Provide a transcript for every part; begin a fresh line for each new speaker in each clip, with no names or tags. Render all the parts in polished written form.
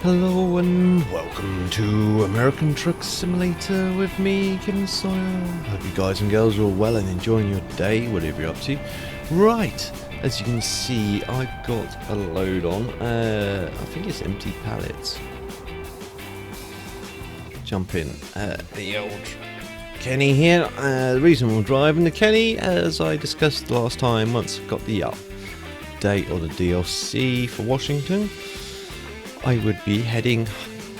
Hello and welcome to American Truck Simulator with me, Kevin Sawyer. Hope you guys and girls are all well and enjoying your day, whatever you're up to. Right, as you can see, I've got a load on. I think it's empty pallets. Jump in. The old Kenny here. The reason I'm driving the Kenny, as I discussed last time, once I've got the update or the DLC for Washington, I would be heading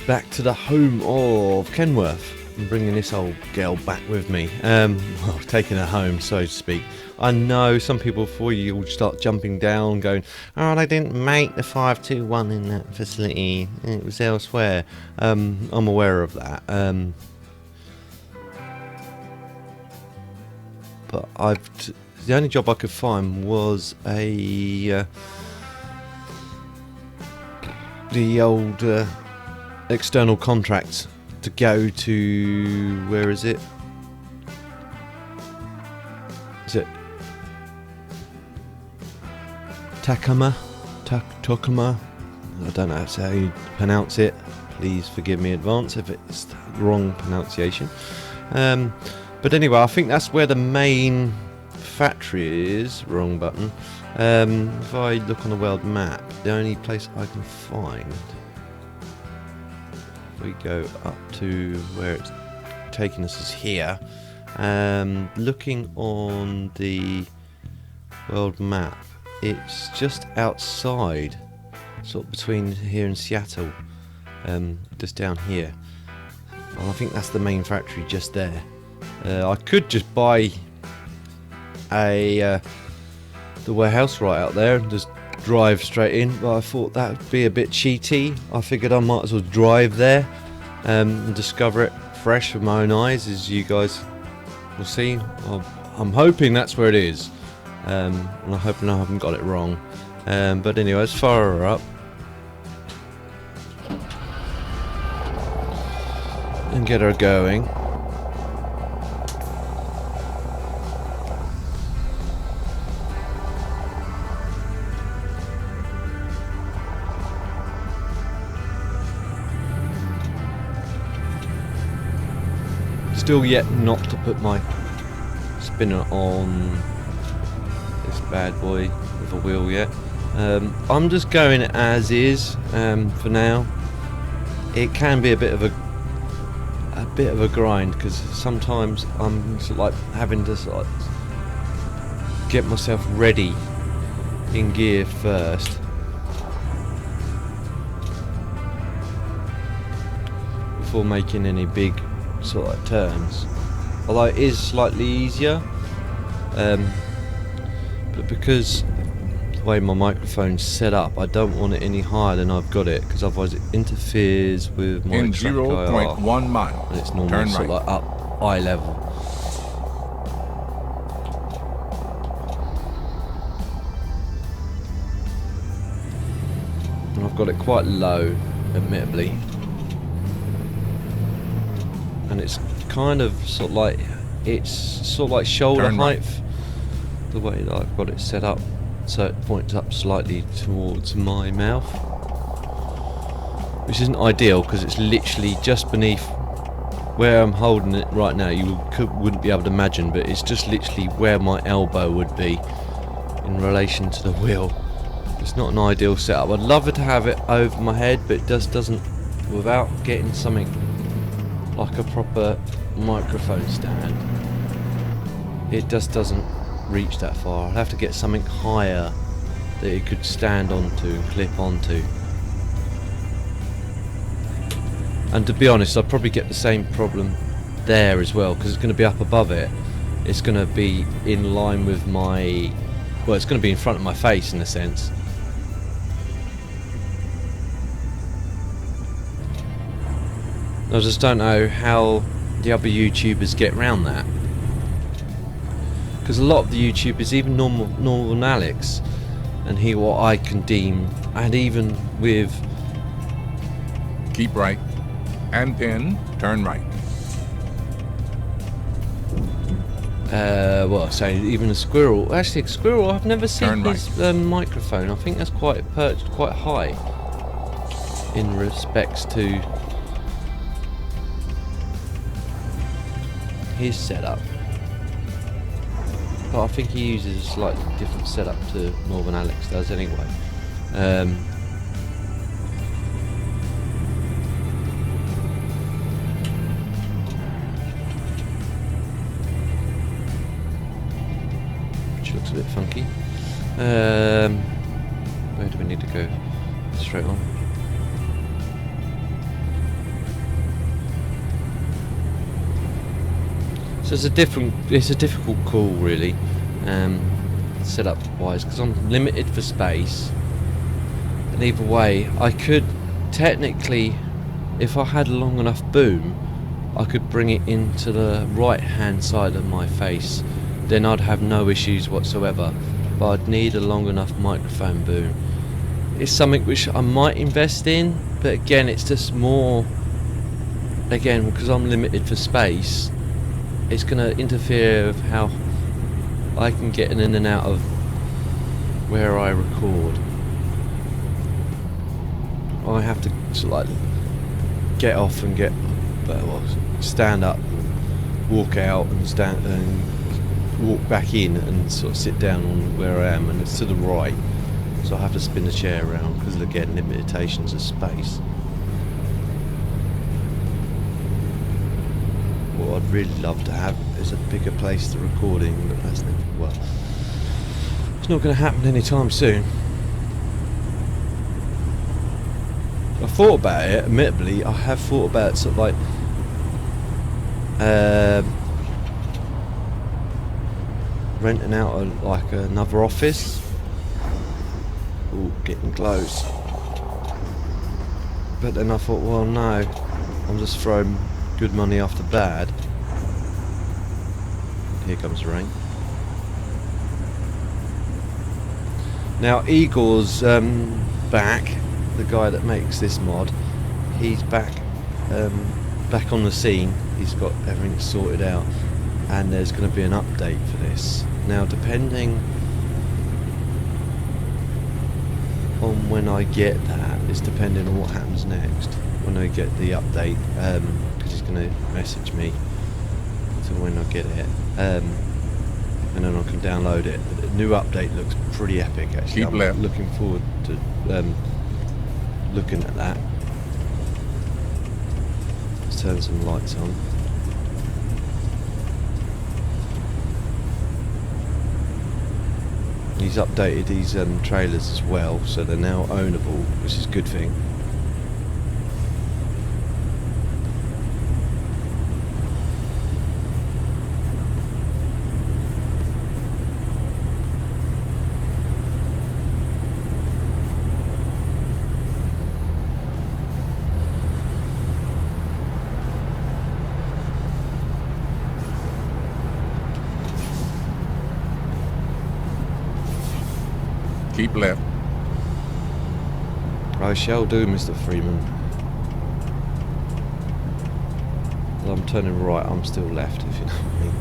back to the home of Kenworth and bringing this old girl back with me. Well, taking her home, so to speak. I know some people before you will start jumping down, going, "Oh, they didn't make the 521 in that facility. It was elsewhere." I'm aware of that. But the only job I could find was the old external contract to go to, where is it? Is it Takama? Takama? I don't know how you pronounce it. Please forgive me in advance if it's the wrong pronunciation. But anyway, I think that's where the main factory is. Wrong button. If I look on the world map, the only place I can find, if we go up to where it's taking us is here. Looking on the world map, it's just outside, sort of between here and Seattle, just down here. Well, I think that's the main factory just there. I could just buy the warehouse right out there and just drive straight in, but I thought that would be a bit cheaty. I figured I might as well drive there and discover it fresh with my own eyes, as you guys will see. I'm hoping that's where it is, and I'm hoping I haven't got it wrong. But anyway, let's fire her up and get her going. Still yet not to put my spinner on this bad boy with a wheel yet. I'm just going as is for now. It can be a bit of a grind, because sometimes I'm sort of like having to sort of get myself ready in gear first before making any big sort of turns, although it is slightly easier, but because the way my microphone's set up, I don't want it any higher than I've got it, because otherwise it interferes with my
in
track
0.1 miles.
and it's normally
turn
sort
right.
of like up eye level. And I've got it quite low, admittedly. And it's kind of sort of like, it's sort of like shoulder
Turn
height,
right.
the way that I've got it set up, so it points up slightly towards my mouth, which isn't ideal because it's literally just beneath where I'm holding it right now. You wouldn't be able to imagine, but it's just literally where my elbow would be in relation to the wheel. It's not an ideal setup. I'd love it to have it over my head, but it just doesn't, without getting something like a proper microphone stand, it just doesn't reach that far. I'd have to get something higher that it could stand onto, clip onto. And to be honest, I'd probably get the same problem there as well, because it's going to be up above it. It's going to be in line with my, well, it's going to be in front of my face in a sense. I just don't know how the other YouTubers get around that, because a lot of the YouTubers, even normal Alex, and he, what I can deem, and even with
Keep right. And in, turn right.
Well, so even a squirrel. Actually, a squirrel, I've never seen
Turn
his microphone. I think that's quite perched quite high. in respects to his setup. But I think he uses a slightly different setup to Northern Alex does anyway. Which looks a bit funky. Where do we need to go? Straight on. So it's a difficult call really, setup wise, because I'm limited for space. And either way, I could technically, if I had a long enough boom, I could bring it into the right hand side of my face. Then I'd have no issues whatsoever. But I'd need a long enough microphone boom. It's something which I might invest in, but again, it's just more, again, because I'm limited for space, it's going to interfere with how I can get in and out of where I record. I have to sort of like get off and stand up, walk out and stand and walk back in and sort of sit down on where I am, and it's to the right, so I have to spin the chair around because again, limitations of space. What I'd really love to have is a bigger place to recording, but that's never, well, it's not going to happen anytime soon. I thought about it, admittedly, I have thought about sort of like renting out another office. Ooh, getting close. But then I thought, well, no, I'm just throwing good money after bad. Here comes the rain. Now Igor's back, the guy that makes this mod. He's back on the scene. He's got everything sorted out, and there's going to be an update for this. Now, depending on when I get that, is depending on what happens next. When I get the update, because he's going to message me to when I get it, and then I can download it. The new update looks pretty epic, actually.
Keep left.
Looking forward to looking at that. Let's turn some lights on. He's updated these trailers as well, so they're now ownable, which is a good thing.
Keep left.
I shall do, Mr. Freeman. Well, I'm turning right, I'm still left, if you know what I mean.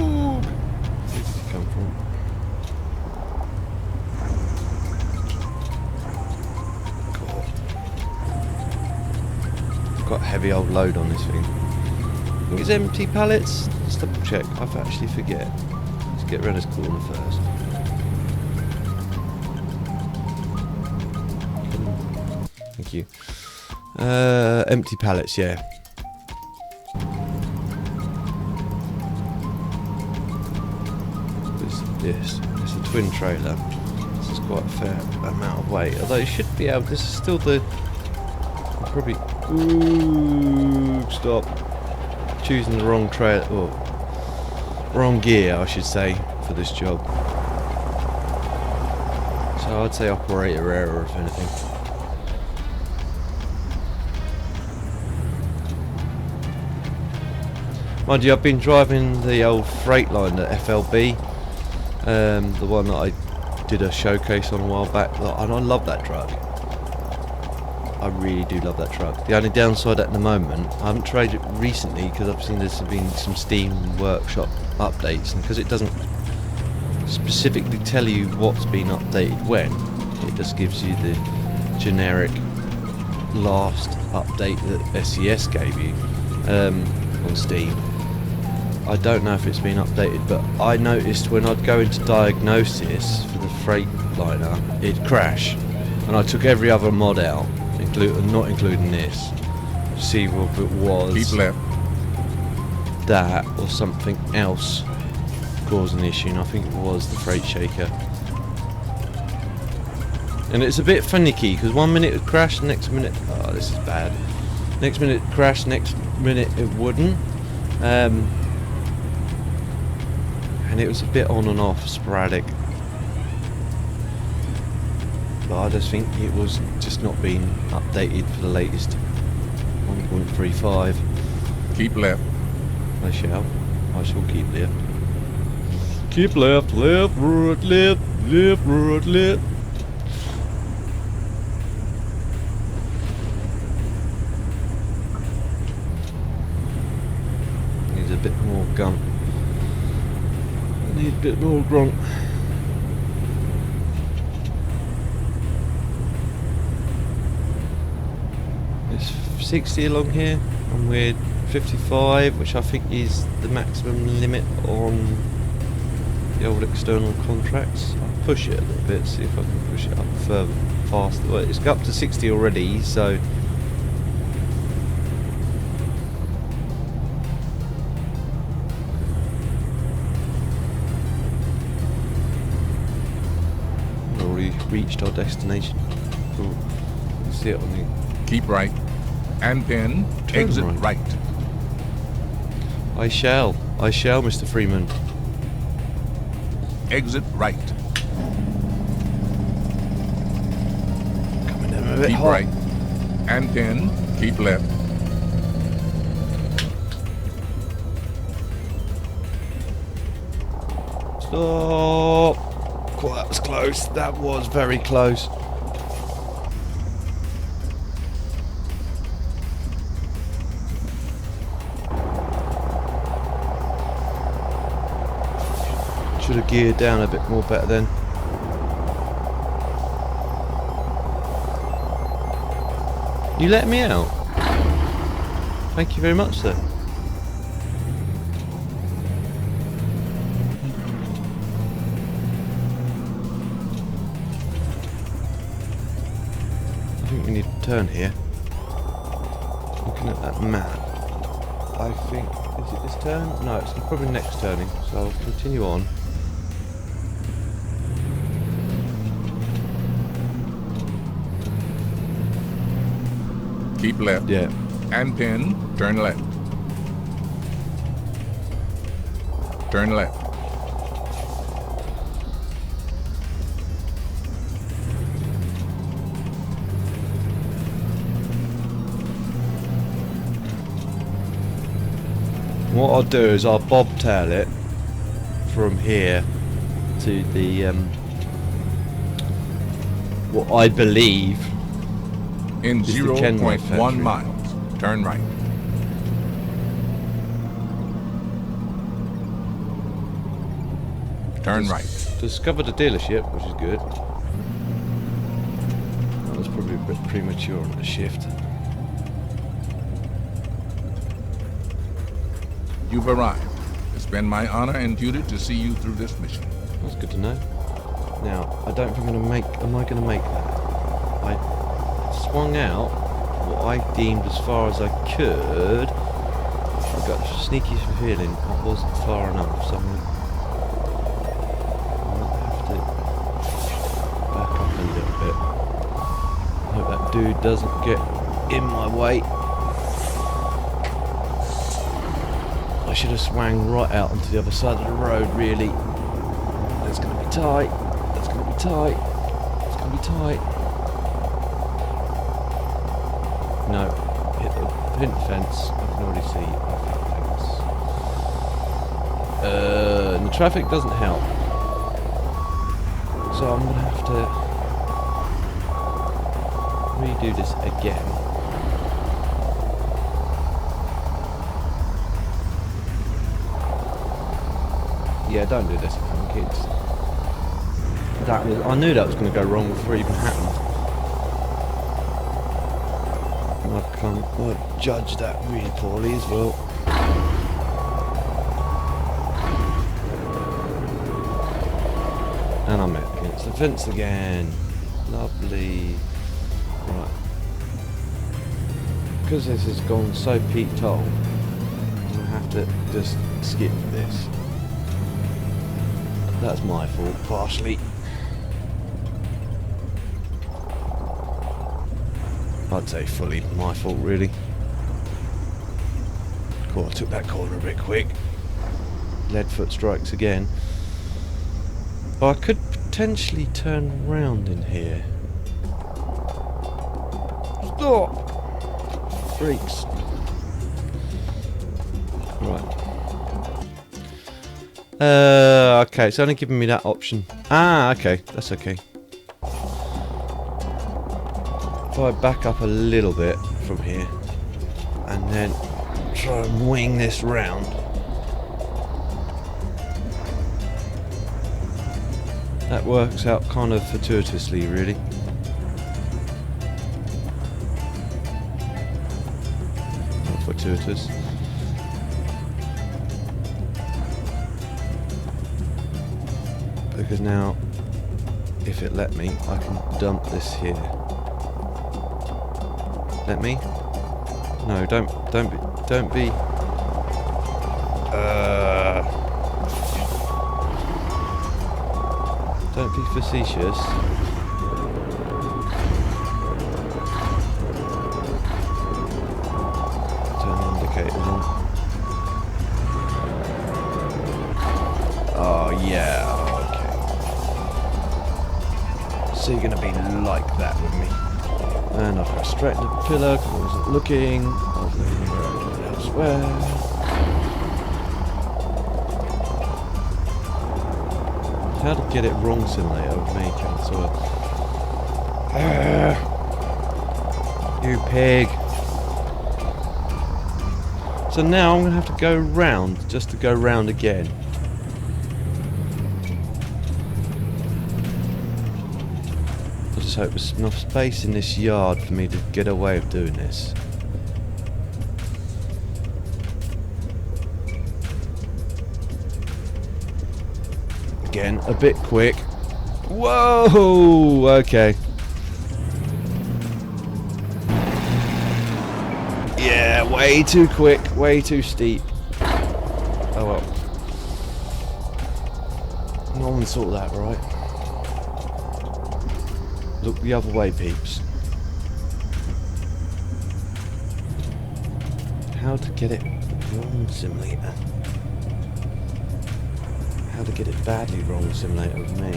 Ooh. Where did he come from? God. I've got a heavy old load on this thing. I think it's empty pallets. Let's double check. I actually forget. Let's get rid of this corner first. Thank you. Empty pallets, yeah. This it's a twin trailer. This is quite a fair amount of weight. Although it should be able. This is still the. Probably. Ooh, stop. Choosing the wrong trailer. Oh, wrong gear, I should say, for this job. So I'd say operator error, if anything. Mind you, I've been driving the old Freightliner, the FLB, the one that I did a showcase on a while back, and I love that truck. I really do love that truck. The only downside at the moment, I haven't tried it recently because I've seen there's been some Steam Workshop updates, and because it doesn't specifically tell you what's been updated when, It just gives you the generic last update that SES gave you on Steam. I don't know if it's been updated, but I noticed when I'd go into diagnosis for the Freightliner, it'd crash, and I took every other mod out, not including this, to see if it was
Keep left.
that or something else causing the issue, and I think it was the freight shaker. And it's a bit finicky because 1 minute it would crash, the next minute, oh, this is bad. Next minute it crashed, next minute it wouldn't. And it was a bit on and off, sporadic. But I just think it was just not being updated for the latest 1.35.
Keep left.
I shall keep left. Keep left, left, right, left, left, right, left. Needs a bit more gun. Need a bit more grunt. It's 60 along here, and we're 55, which I think is the maximum limit on the old external contracts. I'll push it a little bit, see if I can push it up further, faster. Well, it's got up to 60 already, so we've already reached our destination. Cool. You can see it on the
Keep right. And then
Turn
exit
right.
right.
I shall, Mr. Freeman.
Exit right.
Coming in a bit
Keep
hot.
right. And then keep left.
Stop! Oh, that was close. That was very close. Should have geared down a bit more better then. You let me out. Thank you very much, sir. I think we need to turn here. Looking at that map, I think, is it this turn? No, it's probably next turning, so I'll continue on.
Keep left.
Yeah.
And then turn left. Turn left.
What I'll do is I'll bobtail it from here to the what I believe
In
is the Kenworth
0.1
factory.
miles, turn right. Turn right.
discovered a dealership, which is good. That was probably a bit premature on the shift.
You've arrived. It's been my honor and duty to see you through this mission.
That's good to know. Now, I don't think I'm gonna make. Am I gonna make that? I swung out what I deemed as far as I could. I've got a sneaky feeling I wasn't far enough, so I'm gonna have to back up a little bit. I hope that dude doesn't get in my way. I should have swung right out onto the other side of the road, really. That's going to be tight. That's going to be tight. It's going to be tight. No, hit the fence. I can already see a fence. And the traffic doesn't help. So I'm going to have to redo this again. Yeah, don't do this at home, kids. I knew that was going to go wrong before it even happened. I judged that really poorly as well. And I'm up against the fence again. Lovely. Right. Because this has gone so peaked off, I'm going to have to just skip this. That's my fault, partially. I'd say fully my fault, really. Cool, I took that corner a bit quick. Lead foot strikes again. Oh, I could potentially turn round in here. Stop! Freaks. Right. Okay, it's only giving me that option. Ah, okay, that's okay. If I back up a little bit from here and then try and wing this round. That works out kind of fortuitously, really. Not fortuitous. Because now, if it let me, I can dump this here. Let me? No, don't be. Don't be facetious. Turn the indicators on. Oh yeah, okay. So you're gonna be like that with me. And I've got straight into the pillar because I wasn't looking. I was looking elsewhere. How to get it wrong simulator with me, Councillor. You pig. So now I'm going to have to go round, just to go round again. I just hope there's enough space in this yard for me to get away with doing this. Again, a bit quick. Whoa! Okay. Yeah, way too quick, way too steep. Oh well. No one saw that, right? Look the other way, peeps. How to get it wrong, simulator. How to get it badly wrong, simulator with me.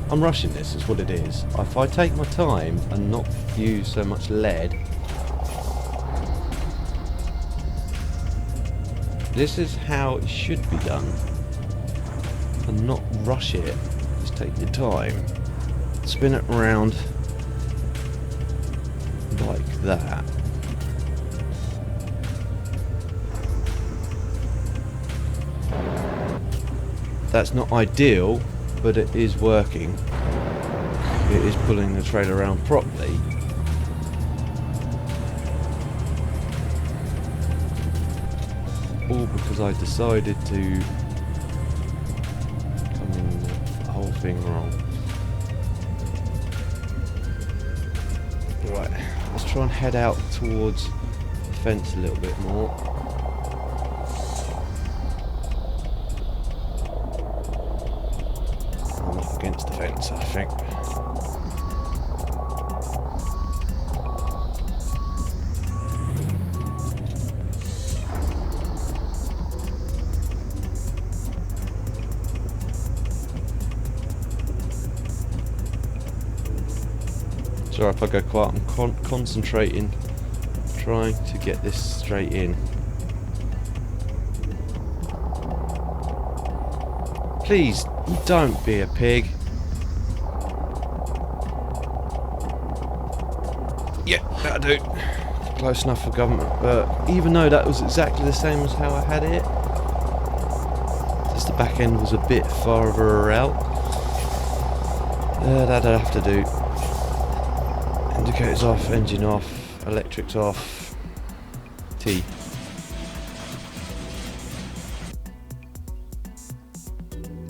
I'm rushing this, is what it is. If I take my time and not use so much lead, this is how it should be done. And not rush it. Just take your time. Spin it around like that. That's not ideal, but it is working. It is pulling the trailer around properly. All because I decided to come in the whole thing wrong. Right, let's try and head out towards the fence a little bit more. I'm up against the fence, I think. Sorry if I go quiet, I'm concentrating, trying to get this straight in. Please, don't be a pig. Yeah, that'll do. Close enough for government, but even though that was exactly the same as how I had it, just the back end was a bit farther out. That'll have to do. Indicators off, engine off, electrics off. T.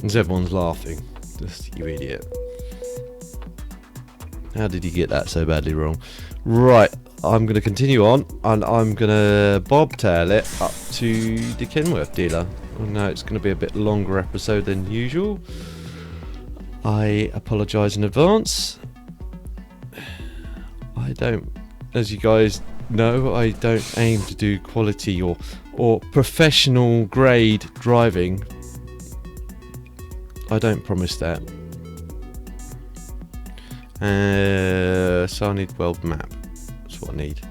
As everyone's laughing. Just you idiot. How did you get that so badly wrong? Right, I'm going to continue on and I'm going to bobtail it up to the Kenworth dealer. I know it's going to be a bit longer episode than usual. I apologise in advance. I don't, as you guys know, I don't aim to do quality or professional grade driving. I don't promise that. So I need world map. That's what I need.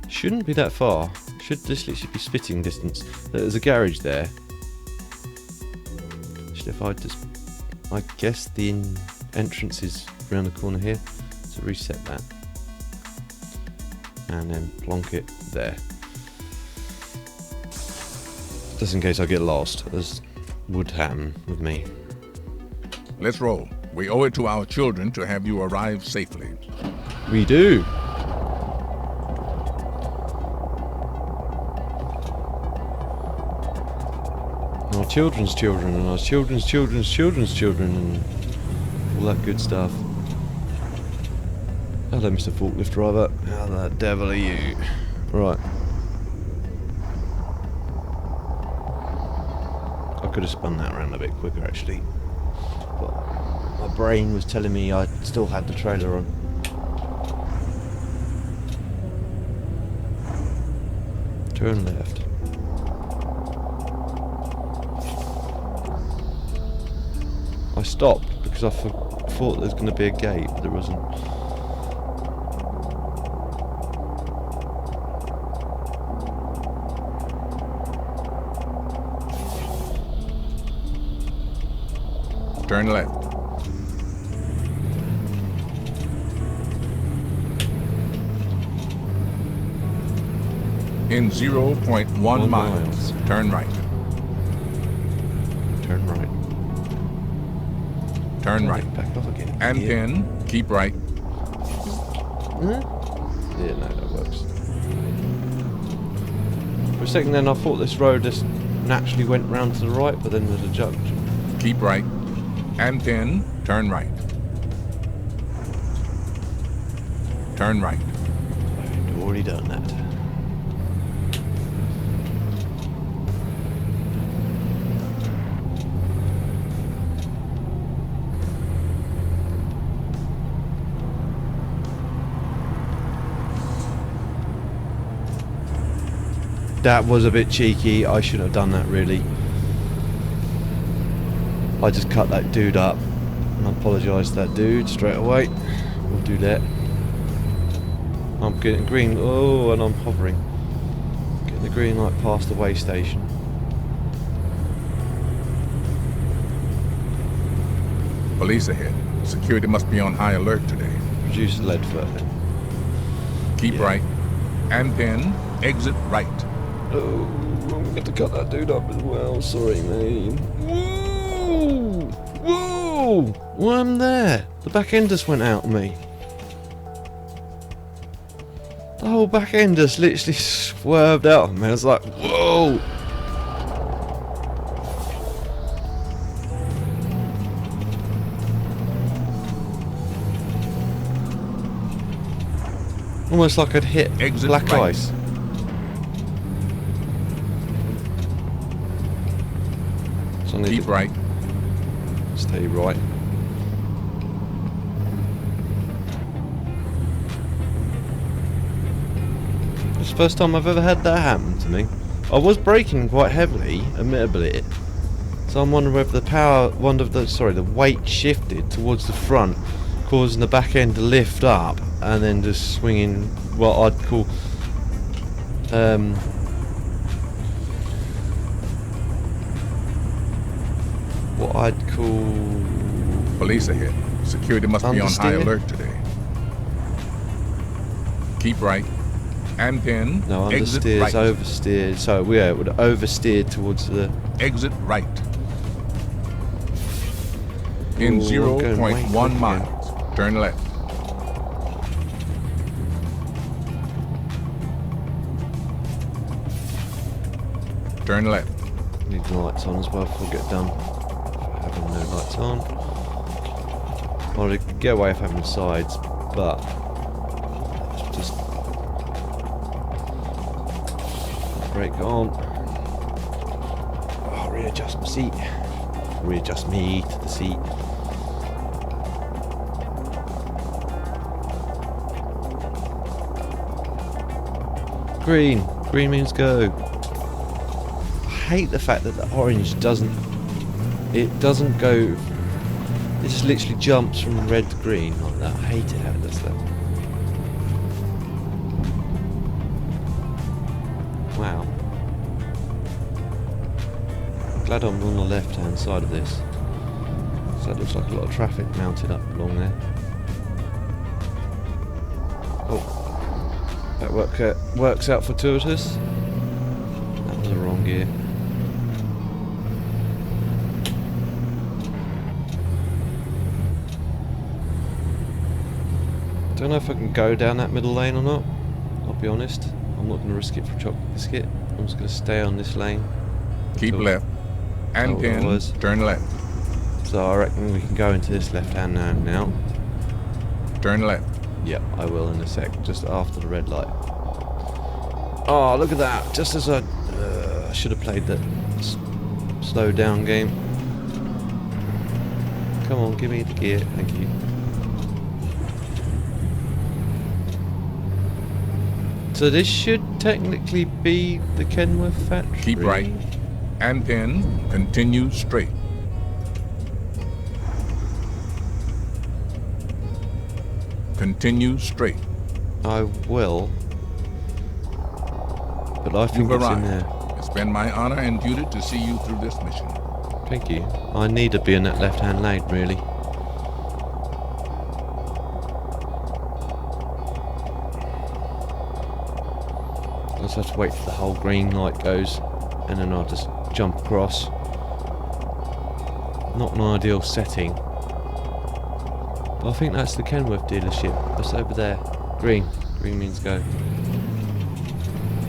Shouldn't be that far. Should this literally be spitting distance. There's a garage there. If I just, I guess the entrance is around the corner here, so reset that and then plonk it there, just in case I get lost, as would happen with me.
Let's roll. We owe it to our children to have you arrive safely.
We do. Our children's children and our children's children's children's children and all that good stuff. Hello, Mr. Forklift Driver. How the devil are you? Right. I could have spun that around a bit quicker actually. But my brain was telling me I still had the trailer on. Turn left. I stopped because I thought there was going to be a gate, but there wasn't.
Turn left. In 0.1 miles, turn right.
Turn right.
Turn right.
Back off again.
And pin, keep right.
Huh? Yeah, no, that works. For a second then I thought this road just naturally went round to the right, but then there's a junction.
Keep right. And pin, turn right. Turn right.
I've already done that. That was a bit cheeky. I shouldn't have done that really. I just cut that dude up and I apologise to that dude straight away. We'll do that. I'm getting green. Oh, and I'm hovering. Getting the green light past the way station.
Police ahead. Security must be on high alert today.
Produce lead foot then.
Keep right. And pin, exit right.
Oh, I'm going to cut that dude up as well. Sorry, mate. Whoa! Whoa! Well, I'm there. The back end just went out on me. The whole back end just literally swerved out on me. I was like, whoa! Almost like I'd hit
Exit
black
right.
ice. So I need
Keep
to
right.
stay right. It's the first time I've ever had that happen to me. I was braking quite heavily, admittedly. So I'm wondering whether the weight shifted towards the front, causing the back end to lift up and then just swinging what I'd call
Police ahead. Security must be on high
Understeer?
alert today. Keep right. And pin,
no,
exit
understeer,
right.
oversteered. So yeah, it would oversteer towards the
Exit right. In
I'm going way
0.1
quick
miles, turn left. Turn left.
Need the lights on as well before I get done. Having no lights on. I want to get away with having sides, but just brake on. Oh, readjust my seat. Readjust me to the seat. Green. Green means go. I hate the fact that the orange doesn't go. It just literally jumps from red to green like that. I hate it how it does that. Wow. I'm glad I'm on the left hand side of this. So that looks like a lot of traffic mounted up along there. Oh. That works out fortuitous. That was the wrong gear. Don't know if I can go down that middle lane or not. I'll be honest. I'm not going to risk it for a chocolate biscuit. I'm just going to stay on this lane.
Keep left. And then turn left.
So I reckon we can go into this left hand now.
Turn left.
Yep, I will in a sec, just after the red light. Oh, look at that! Just as I should have played that slow down game. Come on, give me the gear, thank you. So this should technically be the Kenworth factory.
Keep right, and then continue straight. Continue straight.
I will. But I think it's in there.
It's been my honor and duty to see you through this mission.
Thank you. I need to be in that left-hand lane, really. I just have to wait till the whole green light goes, and then I'll just jump across. Not an ideal setting. But I think that's the Kenworth dealership. That's over there. Green. Green means go.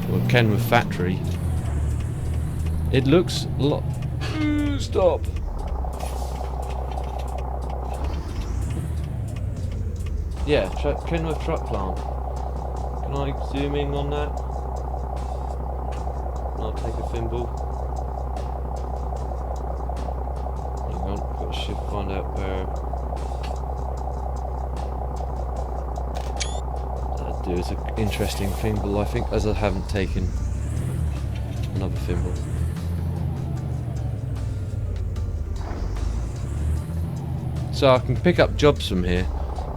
Well, Kenworth factory. It looks a lot. Stop. Yeah, Kenworth truck plant. Can I zoom in on that? And I'll take a thimble. Hang on, got to shift, find out where. That'd do. It's an interesting thimble, I think, as I haven't taken another thimble. So I can pick up jobs from here.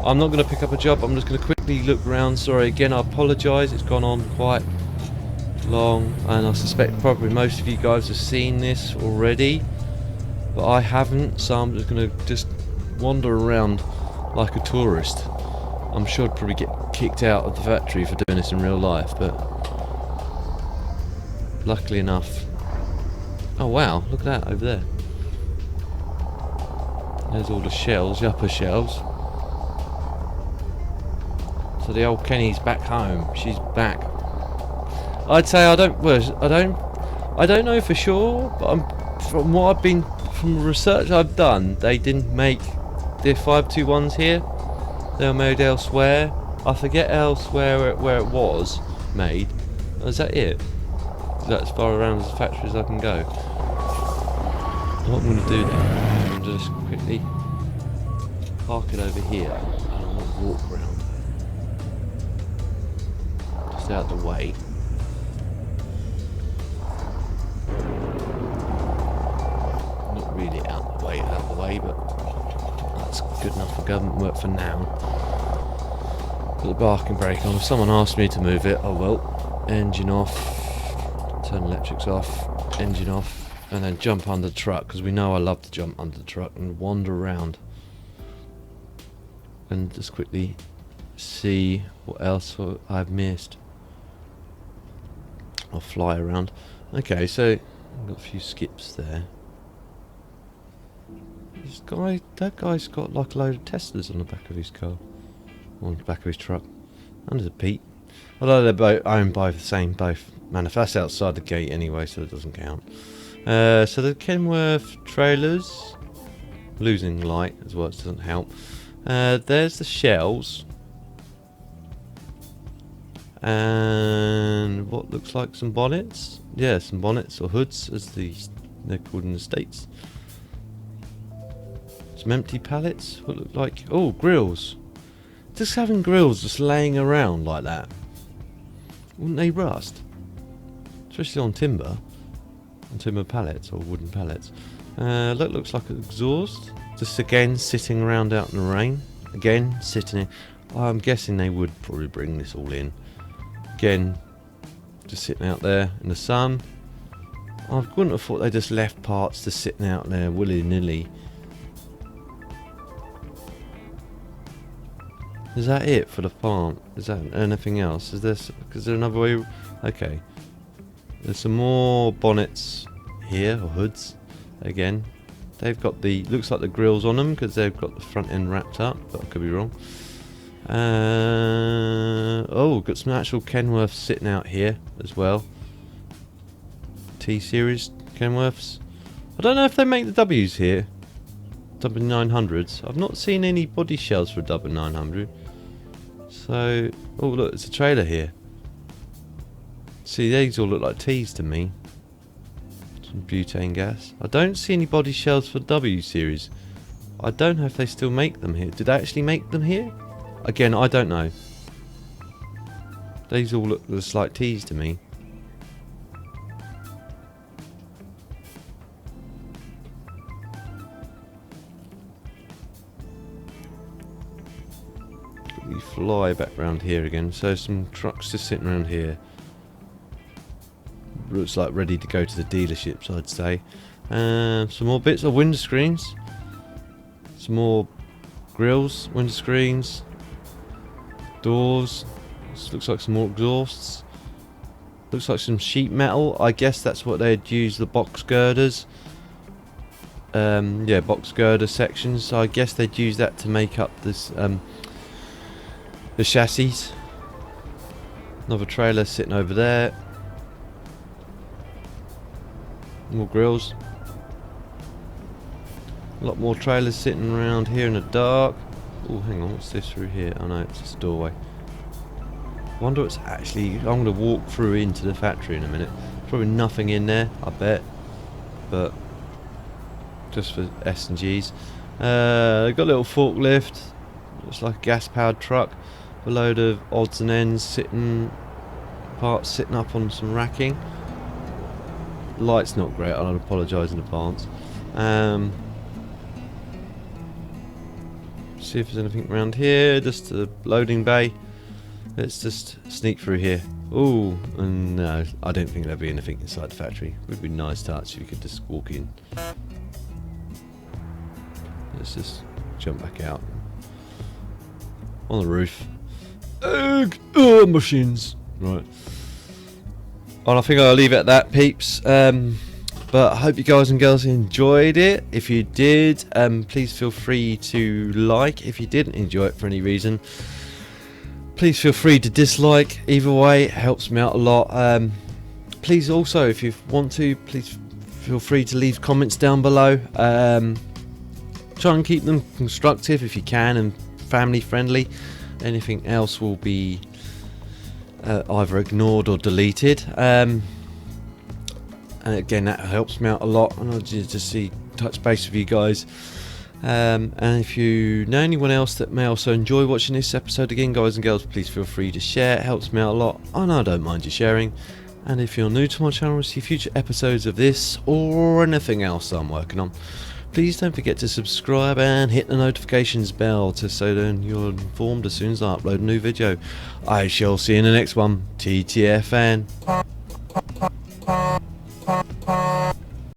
I'm not going to pick up a job, I'm just going to quickly look around. Sorry again, I apologise, it's gone on quite long, and I suspect probably most of you guys have seen this already, but I haven't, so I'm just going to wander around like a tourist. I'm sure I'd probably get kicked out of the factory for doing this in real life, but luckily enough. Oh wow, look at that over there. There's all the shells, the upper shells. So the old Kenny's back home. She's back. I'd say I don't know for sure, but from the research I've done, they didn't make the 521s here. They were made elsewhere. I forget elsewhere where it was made. Is that it? Is that as far around as the factory as I can go? What I'm going to do then, I'm going to just quickly park it over here, and I'm going to walk around. Just out the way. Not really out the way, but that's good enough for government work for now. Put the parking brake on. If someone asked me to move it, I will. Engine off, turn electrics off, engine off. And then jump under the truck, because we know I love to jump under the truck and wander around. And just quickly see what else I've missed. I'll fly around. Okay, so I've got a few skips there. That guy's got like a load of Teslas on the back of his car. On the back of his truck. Under the peat. Although they're both owned by the same both manufacturers outside the gate anyway, so it doesn't count. So the Kenworth trailers. Losing light as well, it doesn't help. There's the shells. And what looks like some bonnets. Yeah, some bonnets or hoods as they're called in the States. Some empty pallets. What look like... Oh, grills. Just having grills just laying around like that. Wouldn't they rust? Especially on timber. On timber pallets or wooden pallets. Looks like an exhaust. Just again sitting around out in the rain. Again sitting in. I'm guessing they would probably bring this all in. Again, just sitting out there in the sun. I wouldn't have thought they just left parts just sitting out there willy-nilly. Is that it for the farm? Is that anything else? Is there another way? Okay. There's some more bonnets here, or hoods. Again, they've got the, looks like the grills on them because they've got the front end wrapped up, but I could be wrong. Oh, got some actual Kenworth sitting out here as well. T-Series Kenworths. I don't know if they make the W's here. W900s. I've not seen any body shells for a W900. So, oh look, there's a trailer here. See, these all look like T's to me. Some butane gas. I don't see any body shells for W series. I don't know if they still make them here. Did they actually make them here? Again, I don't know. These all look just like T's to me. We fly back round here again. So some trucks just sitting around here. Looks like ready to go to the dealerships, I'd say. Some more bits of window screens. Some more grills, window screens, doors. This looks like some more exhausts. Looks like some sheet metal. I guess that's what they'd use the box girders. Yeah, box girder sections. So I guess they'd use that to make up this the chassis. Another trailer sitting over there. More grills. A lot more trailers sitting around here in the dark. Oh, hang on, what's this through here? Oh no, it's just a doorway. Wonder what's actually... I'm going to walk through into the factory in a minute. Probably nothing in there, I bet. But just for S&Gs. They've got a little forklift. Looks like a gas-powered truck. A load of odds and ends parts sitting up on some racking. Light's not great, I'll apologise in advance. See if there's anything around here. Just a loading bay. Let's just sneak through here. Oh, and no, I don't think there'll be anything inside the factory. It would be a nice touch if you could just walk in. Let's just jump back out. On the roof. Machines. Right. And I think I'll leave it at that, peeps. But I hope you guys and girls enjoyed it. If you did, please feel free to like. If you didn't enjoy it for any reason, please feel free to dislike. Either way, it helps me out a lot. Please also, if you want to, please feel free to leave comments down below. Try and keep them constructive if you can and family friendly. Anything else will be either ignored or deleted. And again, that helps me out a lot, and I'll just touch base with you guys. And if you know anyone else that may also enjoy watching this episode, again, guys and girls, please feel free to share. It helps me out a lot, and I don't mind you sharing. And if you're new to my channel and see future episodes of this or anything else I'm working on, please don't forget to subscribe and hit the notifications bell so then you're informed as soon as I upload a new video. I shall see you in the next one. TTFN.